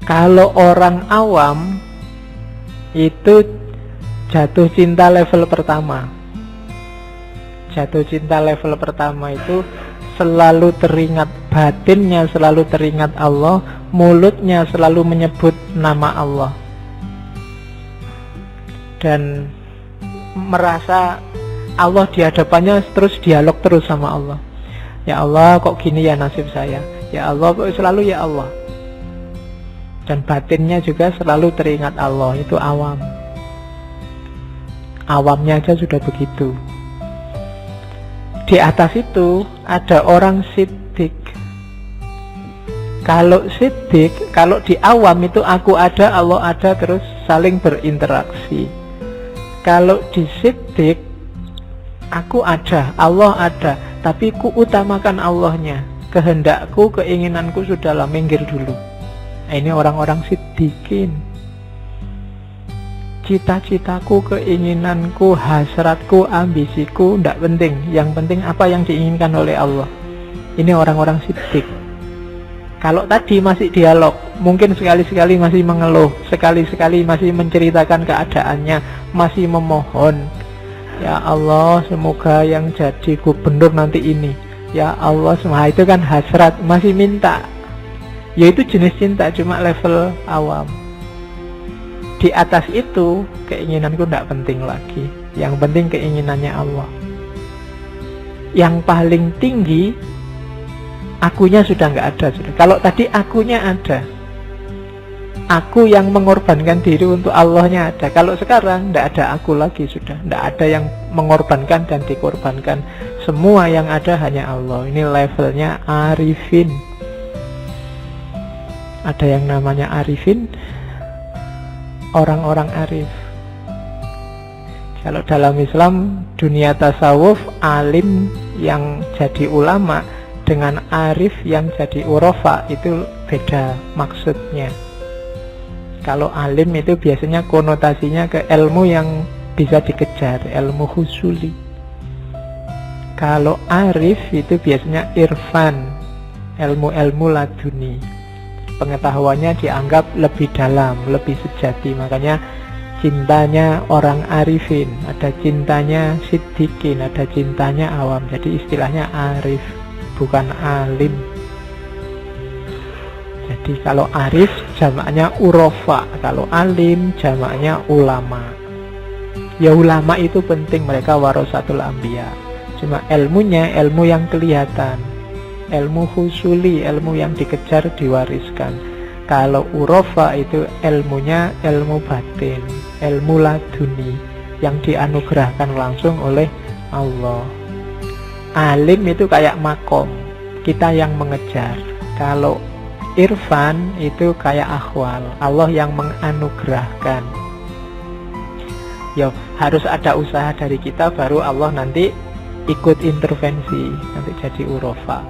Kalau orang awam itu jatuh cinta level pertama. Jatuh cinta level pertama itu selalu teringat batinnya, selalu teringat Allah, mulutnya selalu menyebut nama Allah, dan merasa Allah di hadapannya, terus dialog terus sama Allah. Ya Allah, kok gini ya nasib saya? Ya Allah, kok selalu ya Allah. Dan batinnya juga selalu teringat Allah. Itu awam. Awamnya aja sudah begitu. Di atas itu ada orang siddiq. Kalau siddiq, kalau di awam itu aku ada, Allah ada, terus saling berinteraksi. Kalau di siddiq, aku ada, Allah ada, tapi ku utamakan Allahnya. Kehendakku, keinginanku sudahlah, minggir dulu. Ini orang-orang siddiqin. Cita-citaku, keinginanku, hasratku, ambisiku tidak penting. Yang penting apa yang diinginkan oleh Allah. Ini orang-orang siddiq. Kalau tadi masih dialog, mungkin sekali-sekali masih mengeluh, sekali-sekali masih menceritakan keadaannya, masih memohon, ya Allah semoga yang jadi gubernur nanti ini, ya Allah semua, itu kan hasrat, masih minta. Yaitu jenis cinta, cuma level awam. Di atas itu keinginanku tidak penting lagi. Yang penting keinginannya Allah. Yang paling tinggi, akunya sudah nggak ada sudah. Kalau tadi akunya ada, aku yang mengorbankan diri untuk Allahnya ada. Kalau sekarang tidak ada aku lagi sudah. Tidak ada yang mengorbankan dan dikorbankan. Semua yang ada hanya Allah. Ini levelnya arifin. Ada yang namanya arifin, orang-orang arif. Kalau dalam Islam, dunia tasawuf, alim yang jadi ulama dengan arif yang jadi urafa itu beda maksudnya. Kalau alim itu biasanya konotasinya ke ilmu yang bisa dikejar, ilmu husuli. Kalau arif itu biasanya irfan, ilmu-ilmu laduni. Pengetahuannya dianggap lebih dalam, lebih sejati. Makanya cintanya orang arifin, ada cintanya siddiqin, ada cintanya awam. Jadi istilahnya arif, bukan alim. Jadi kalau arif jamaknya urofa, kalau alim jamaknya ulama. Ya ulama itu penting, mereka warasatul anbiya. Cuma ilmunya ilmu yang kelihatan, ilmu husuli, ilmu yang dikejar, diwariskan. Kalau urofa itu ilmunya ilmu batin, ilmu laduni yang dianugerahkan langsung oleh Allah. Alim itu kayak makom, kita yang mengejar. Kalau irfan itu kayak akhwal, Allah yang menganugerahkan. Ya harus ada usaha dari kita, baru Allah nanti ikut intervensi, nanti jadi urofa.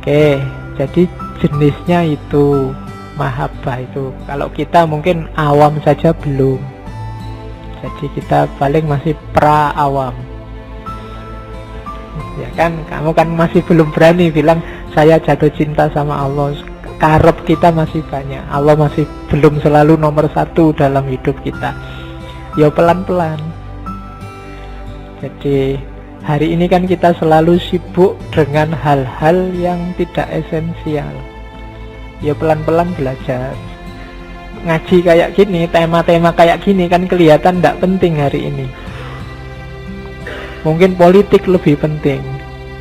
Oke, jadi jenisnya itu mahabbah itu. Kalau kita mungkin awam saja belum. Jadi kita paling masih pra-awam. Ya kan, kamu kan masih belum berani bilang saya jatuh cinta sama Allah. Karep kita masih banyak. Allah masih belum selalu nomor satu dalam hidup kita. Ya pelan-pelan. Jadi hari ini kan kita selalu sibuk dengan hal-hal yang tidak esensial. Ya pelan-pelan belajar. Ngaji kayak gini, tema-tema kayak gini kan kelihatan tidak penting hari ini. Mungkin politik lebih penting,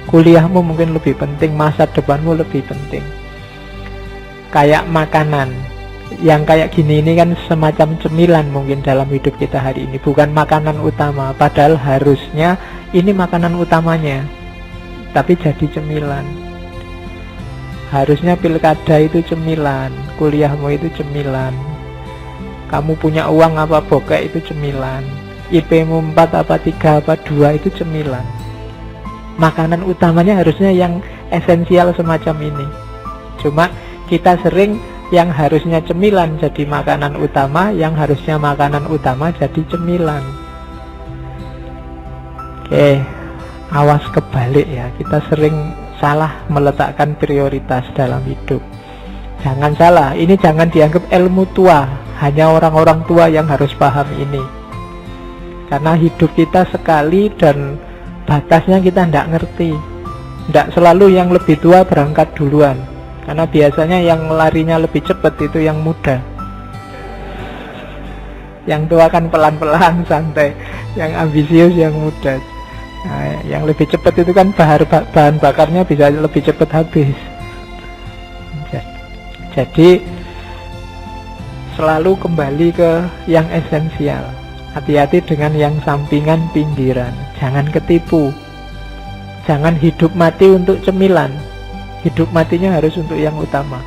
kuliahmu mungkin lebih penting, masa depanmu lebih penting. Kayak makanan, yang kayak gini ini kan semacam cemilan mungkin dalam hidup kita hari ini, bukan makanan utama. Padahal harusnya ini makanan utamanya, tapi jadi cemilan. Harusnya pilkada itu cemilan, kuliahmu itu cemilan, kamu punya uang apa bokeh itu cemilan, IP-mu 4 apa 3 apa 2 itu cemilan. Makanan utamanya harusnya yang esensial semacam ini. Cuma kita sering yang harusnya cemilan jadi makanan utama, yang harusnya makanan utama jadi cemilan. Oke, awas kebalik ya. Kita sering salah meletakkan prioritas dalam hidup. Jangan salah, ini jangan dianggap ilmu tua. Hanya orang-orang tua yang harus paham ini. Karena hidup kita sekali dan batasnya kita tidak ngerti. Tidak selalu yang lebih tua berangkat duluan. Karena biasanya yang larinya lebih cepat itu yang muda. Yang tua kan pelan-pelan, santai. Yang ambisius yang muda. Nah, yang lebih cepat itu kan bahan bakarnya bisa lebih cepat habis. Jadi selalu kembali ke yang esensial. Hati-hati dengan yang sampingan pinggiran. Jangan ketipu. Jangan hidup mati untuk cemilan. Hidup matinya harus untuk yang utama.